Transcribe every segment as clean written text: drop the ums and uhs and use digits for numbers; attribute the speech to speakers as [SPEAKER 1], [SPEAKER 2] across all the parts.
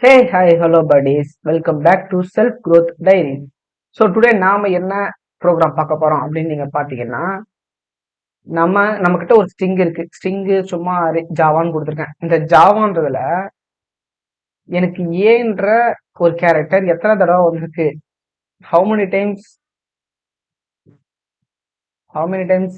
[SPEAKER 1] Hey, hi, hello buddies. Welcome back to Self Growth Diary. So today நாம என்ன program பார்க்க போறோம் அப்படின்னு நீங்க பாத்தீங்கன்னா, நம்மகிட்ட ஒரு ஸ்ட்ரிங் இருக்கு. ஸ்ட்ரிங்கு சும்மா ஜாவான்னு கொடுத்துருக்கேன். இந்த ஜாவான்றதுல எனக்கு ஏன்ற ஒரு கேரக்டர் எத்தனை தடவை வந்திருக்கு, how many times how many times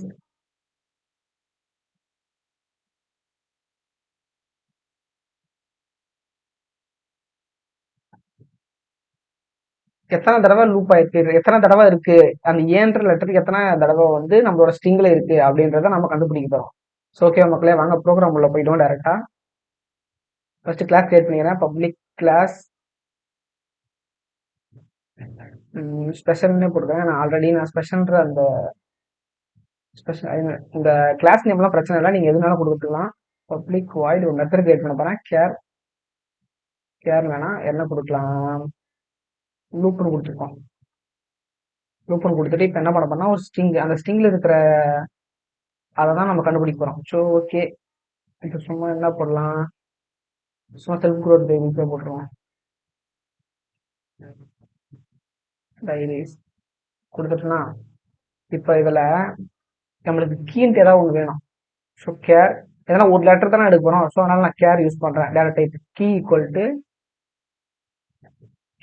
[SPEAKER 1] எத்தனை தடவை லூப் ஆயிருக்கு, எத்தனை தடவை இருக்கு, அந்த ஏன்ற லெட்டருக்கு எத்தனை தடவை வந்து நம்மளோட ஸ்ட்ரிங்ல இருக்கு அப்படின்றத நம்ம கண்டுபிடிக்க போறோம். ஸோ ஓகே மக்களே, வாங்க ப்ரோக்ராம் உள்ள போயிட்டோம் டேரக்டா. ஃபர்ஸ்ட் கிளாஸ் கிரியேட் பண்ணிக்கிறேன். பப்ளிக் கிளாஸ் ஸ்பெஷல்னே போட்டுருக்கேன். நான் ஸ்பெஷல்ன்ற அந்த ஸ்பெஷல் இந்த கிளாஸ் நேம்லாம் பிரச்சனை இல்லை, நீங்க எதுனாலும் கொடுத்துக்கலாம். பப்ளிக் வாய்டு ஒரு மெத்தட் கிரியேட் பண்ண போறேன். கேர் கேர் வேணாம், என்ன கொடுக்கலாம், லூப்னு கொடுத்துருக்கோம். லூப்னு கொடுத்துட்டு இப்போ என்ன பண்ண போறோம்னா ஒரு ஸ்ட்ரிங், அந்த ஸ்ட்ரிங்ல இருக்கிற அதை தான் நம்ம கண்டுபிடிக்க போறோம். ஸோ ஓகே, இப்போ சும்மா என்ன போடலாம், சும்மா செல்ஃப் குரோத் பேபிஸே போட்டுருவோம். டைரிஸ் கொடுத்துட்டோம்னா இப்போ இதுல நம்மளுக்கு கீன்ட்டு ஏதாவது ஒன்று வேணும். ஸோ கேர் எதனா ஒரு லெட்டர் தானே எடுக்க போறோம். ஸோ அதனால நான் கேர் யூஸ் பண்றேன். Direct type key equal to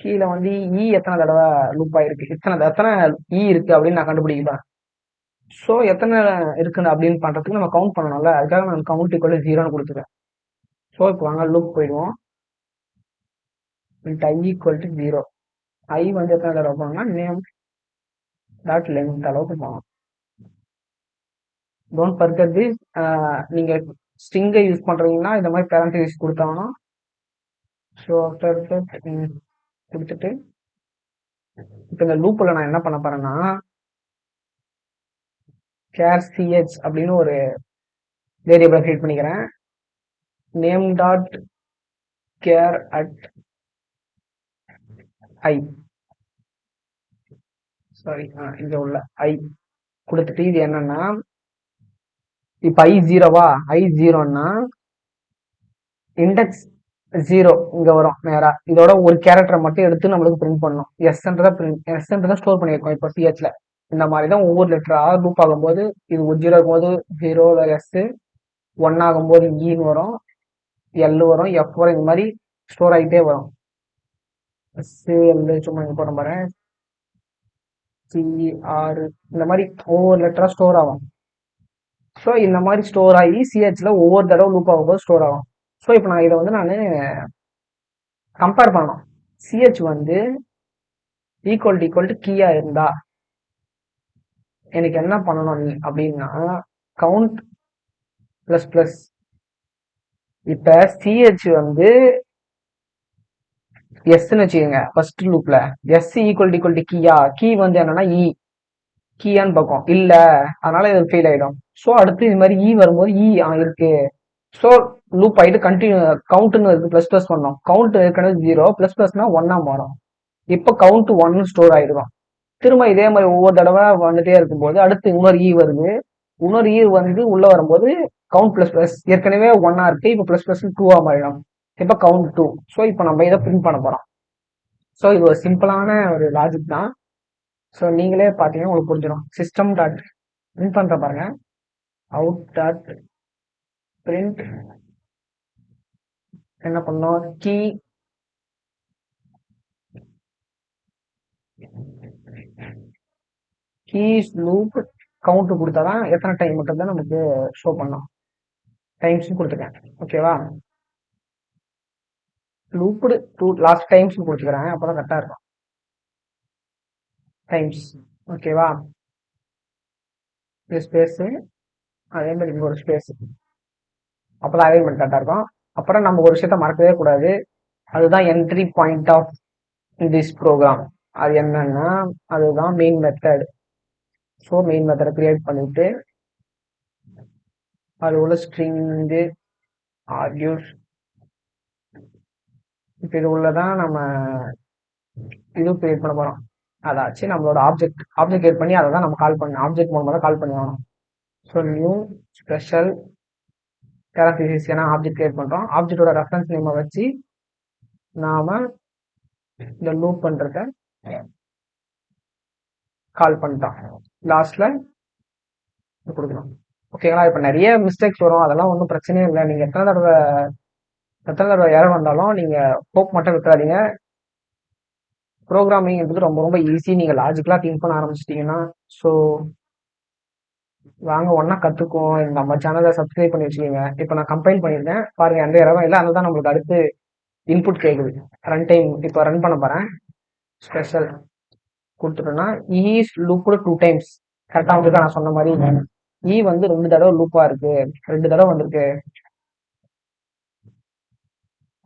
[SPEAKER 1] கீழே வந்து எத்தனை தடவை லூப் ஆயிருக்கு, எத்தனை இருக்கு அப்படின்னு நான் கண்டுபிடிக்கிறேன். ஸோ எத்தனை இருக்குன்னு அப்படின்னு பண்றதுக்கு நம்ம கவுண்ட் பண்ணணும்ல, அதுக்காக நான் கவுண்ட் ஈக்குவல் ஜீரோன்னு கொடுத்துருக்கேன். ஸோ இப்போ வாங்க லூப் போயிடுவோம். I equal to zero. ஐ வந்து எத்தனை தடவை போனோம்னா நேம் டாட் லென்த் அளவுக்கு போகணும். Don't forget this. நீங்க ஸ்ட்ரிங்கை யூஸ் பண்றீங்கன்னா இந்த மாதிரி பேரண்டிஸ் கொடுத்தாங்கன்னா, ஸோ ஆஃப்டர் கொடுத்துட்டு இப்போ இந்த லூப்ல நான் என்ன பண்ண போறேன்னா கேர் சிஹெச் அப்படின்னு ஒரு வேரியபிளை கிரியேட் பண்ணிக்கிறேன். Name dot care at I, sorry இங்க உள்ள ஐ கொடுத்துட்டு இது என்னன்னா, இப்ப ஐ ஜீரோவா, ஐ ஜீரோன்னா இண்டெக்ஸ் ஜீரோ இங்க வரும் நேரா. இதோட ஒரு கேரக்டரை மட்டும் எடுத்து நம்மளுக்கு பிரிண்ட் பண்ணணும். எஸ்ன்றதை ஸ்டோர் பண்ணியிருக்கோம். இப்போ சிஹெச்ல இந்த மாதிரி தான் ஒவ்வொரு லெட்டரா லூப் ஆகும்போது, இது ஒரு ஜீரோ இருக்கும்போது ஜீரோ எஸ், ஒன் ஆகும்போது ஈன்னு வரும், எல் வரும், எஃப் வரும், இந்த மாதிரி ஸ்டோர் ஆகிட்டே வரும். சும்மா இங்க போட பாரு, சிஆர், இந்த மாதிரி ஒவ்வொரு லெட்டரா ஸ்டோர் ஆகும். ஸோ இந்த மாதிரி ஸ்டோர் ஆகி சிஹெச்ல ஒவ்வொரு தடவை லூப் ஆகும்போது ஸ்டோர் ஆகும். ஸோ இப்போ நான் இதை வந்து நான் கம்பேர் பண்ணணும். சிஹெச் வந்து ஈக்குவல் டு கீயா இருந்தா எனக்கு என்ன பண்ணணும் அப்படின்னா கவுண்ட் பிளஸ் பிளஸ். இப்ப சிஹெச் வந்து எஸ்ன்னு வச்சுக்கோங்க ஃபர்ஸ்ட் லூப்ல. எஸ் ஈக்குவல் டு கீயா, கீ வந்து என்னன்னா கீயான்னு பார்க்கும் இல்ல, அதனால இது ஃபெயில் ஆயிடும். ஸோ அடுத்து இது மாதிரி வரும்போது இருக்கு. ஸோ லூப் ஆயிட்டு கண்டினியூ கவுண்ட்னு இருக்கு, பிளஸ் பிளஸ் பண்ணோம். கவுண்ட் ஏற்கனவே ஜீரோ, பிளஸ் பிளஸ்னா ஒன்னா மாறும். இப்போ கவுண்ட் ஒன்னு ஸ்டோர் ஆயிடும். திரும்ப இதே மாதிரி ஒவ்வொரு தடவை வந்துட்டே இருக்கும்போது அடுத்து இன்னொரு வருது. இன்னொரு வந்து உள்ள வரும்போது கவுண்ட் பிளஸ் பிளஸ் ஏற்கனவே ஒன்னா இருக்கு, இப்போ பிளஸ் பிளஸ் டூவா மாறிடும். இப்போ கவுண்ட் டூ. ஸோ இப்போ நம்ம இதை பிரிண்ட் பண்ண போறோம். ஸோ இது ஒரு சிம்பிளான ஒரு லாஜிக் தான். ஸோ நீங்களே பார்த்தீங்கன்னா உங்களுக்கு புரிஞ்சிடும். சிஸ்டம் டாட் பிரிண்ட் பண்ற பாருங்க, அவுட் டாட் பிரிண்ட் என்ன பண்ணோம், கீஸ் லூப் கவுண்ட் கொடுத்தாதான் எத்தனை டைம் மட்டும் தான் நமக்கு ஷோ பண்ணோம். டைம்ஸ் கொடுத்துருக்கேன், ஓகேவா. லூப்டு டூ லாஸ்ட் டைம்ஸ் கொடுத்துக்கிறேன், அப்பதான் கரெக்டா இருக்கும். டைம்ஸ், ஓகேவா. இது ஸ்பேஸ், அதே மாதிரி இங்க ஒரு ஸ்பேஸ், அப்பதான் அலைன்மெண்ட் கரெக்டா இருக்கும். அப்புறம் நம்ம ஒரு விஷயத்த மறக்கவே கூடாது, அதுதான் entry point of this program. அது என்னன்னா அதுதான் மெயின் மெத்தட். ஸோ மெயின் மெத்தடை கிரியேட் பண்ணிட்டு அது உள்ள ஸ்ட்ரிங்கு ஆர்கியூஸ், இப்போ இது உள்ளதான் நம்ம இது கிரியேட் பண்ண போறோம். அதாச்சு நம்மளோட ஆப்ஜெக்ட் கிரியேட் பண்ணி அதை தான் நம்ம கால் பண்ணணும். ஆப்ஜெக்ட் மூலமா தான் கால் பண்ணி ஆகணும். ஸோ நியூ ஸ்பெஷல் பேராசிஸ், ஏன்னா ஆப்ஜெக்ட் கிரியேட் பண்றோம். ஆப்ஜெக்டோட ரெஃபரன்ஸ் நேமை வச்சு நாம இந்த லூப் பண்றத கால் பண்ணிட்டோம். லாஸ்ட்ல கொடுக்கணும். ஓகேங்களா? இப்ப நிறைய மிஸ்டேக்ஸ் வரும், அதெல்லாம் ஒன்றும் பிரச்சனையே இல்லை. நீங்க எத்தனை தடவை எரர் வந்தாலும் நீங்க ஹோப் மட்டும் விட்டுறாதீங்க. ப்ரோக்ராமிங் என்பது ரொம்ப ரொம்ப ஈஸி. நீங்க லாஜிக்கலா திங்க் பண்ண ஆரம்பிச்சிட்டீங்கன்னா, ஸோ வாங்க ஒன்னா கத்துக்குவோம். நம்ம சேனலை சப்ஸ்கிரைப் பண்ணி வச்சுக்கோங்க. இப்போ நான் கம்பைல் பண்ணியிருக்கேன் பாருங்க, எந்த இரவும் இல்லை. அதுதான் நம்மளுக்கு அடுத்து இன்புட் கேட்குது. ரன் டைம் இப்போ ரன் பண்ண போறேன். ஸ்பெஷல் கொடுத்துட்டோம்னா இஸ் லூப்டு 2 டைம்ஸ். கரெக்டாக வந்துருக்கா? நான் சொன்ன மாதிரி இ வந்து 2 தடவை லூப்பா இருக்கு, 2 தடவை வந்திருக்கு.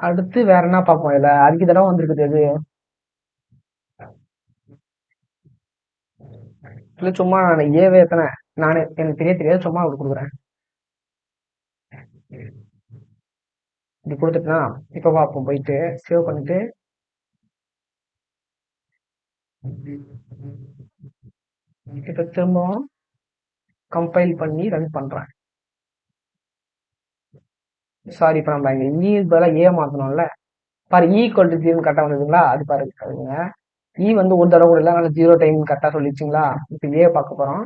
[SPEAKER 1] அடுத்து வேற என்ன பார்ப்போம்? இல்ல அதிக தடவை வந்திருக்குது எது? இல்லை சும்மா நான் ஏவே எத்தனை நானே எனக்கு தெரியாது, சும்மா அப்படி கொடுக்குறேன். இப்படி கொடுத்துட்டுனா இப்போ பார்ப்போம். போயிட்டு சேவ் பண்ணிட்டு இப்போ திரும்பவும் கம்பைல் பண்ணி ரன் பண்றேன். சாரி, இப்போ நம்ம இங்க இ பதிலாக ஏ மாத்தணும்ல. பாரு, ஈக்குவல் டு 0 கரெக்டாக வந்ததுங்களா? அது பாருங்க, இ வந்து ஒரு தடவை கூட இல்லை, நாங்கள் 0 டைம் கரெக்டாக சொல்லிச்சுங்களா? இப்போ ஏ பார்க்க போறோம்.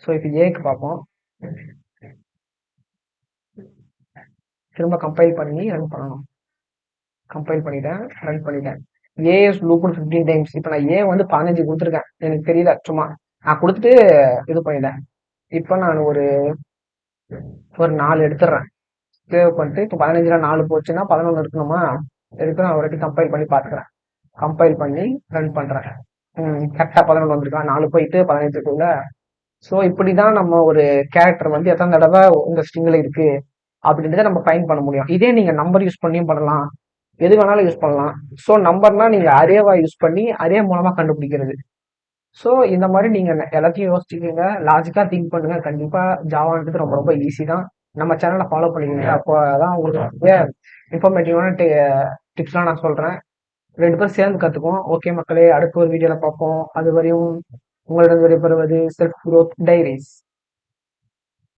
[SPEAKER 1] ஸோ இப்போ ஏக்கு பார்ப்போம். திரும்ப கம்பைல் பண்ணி ரன் பண்ணணும். கம்பைல் பண்ணிட்டேன், ரன் பண்ணிட்டேன். ஏ இஸ் லூப்டு 15 டைம்ஸ். இப்போ நான் ஏ வந்து 15 கொடுத்துருக்கேன், எனக்கு தெரியல, சும்மா நான் கொடுத்துட்டு இது பண்ணிட்டேன். இப்போ நான் ஒரு 4 எடுத்துடுறேன். சேவ் பண்ணிட்டு இப்போ 15ல 4 போச்சுன்னா 11 இருக்கணுமா? இருக்கு. நான் ஒரு வாட்டி கம்பைல் பண்ணி பார்த்துக்கிறேன். கம்பைல் பண்ணி ரன் பண்றேன். கரெக்டாக 11 வந்திருக்கா? 4 போயிட்டு 15 இருக்குல்ல. ஸோ இப்படிதான் நம்ம ஒரு கேரக்டர் வந்து எத்தனை தடவை உங்க ஸ்ட்ரிங்ல இருக்கு அப்படின்றத நம்ம ஃபைண்ட் பண்ண முடியும். இதே நீங்க நம்பர் யூஸ் பண்ணியும் பண்ணலாம், எது வேணாலும் யூஸ் பண்ணலாம். ஸோ நம்பர்னா நீங்க அரேவா யூஸ் பண்ணி அரே மூலமா கண்டுபிடிக்கிறது. ஸோ இந்த மாதிரி நீங்க எல்லாத்தையும் யோசிச்சுக்கோங்க, லாஜிக்கா திங்க் பண்ணுங்க. கண்டிப்பா ஜாவான்றது ரொம்ப ரொம்ப ஈஸி தான். நம்ம சேனலை ஃபாலோ பண்ணிக்கோங்க. அப்போ அதான் உங்களுக்கு நிறைய இன்ஃபர்மேட்டிவான டிப்ஸ்லாம் நான் சொல்றேன். 2 பேரும் சேர்ந்து கத்துக்குவோம். ஓகே மக்களே, அடுத்த ஒரு வீடியோல பார்ப்போம். அது வரையும் உங்களிடம் விடைபெறுவது செல்ஃப் குரோத் டைரிஸ்.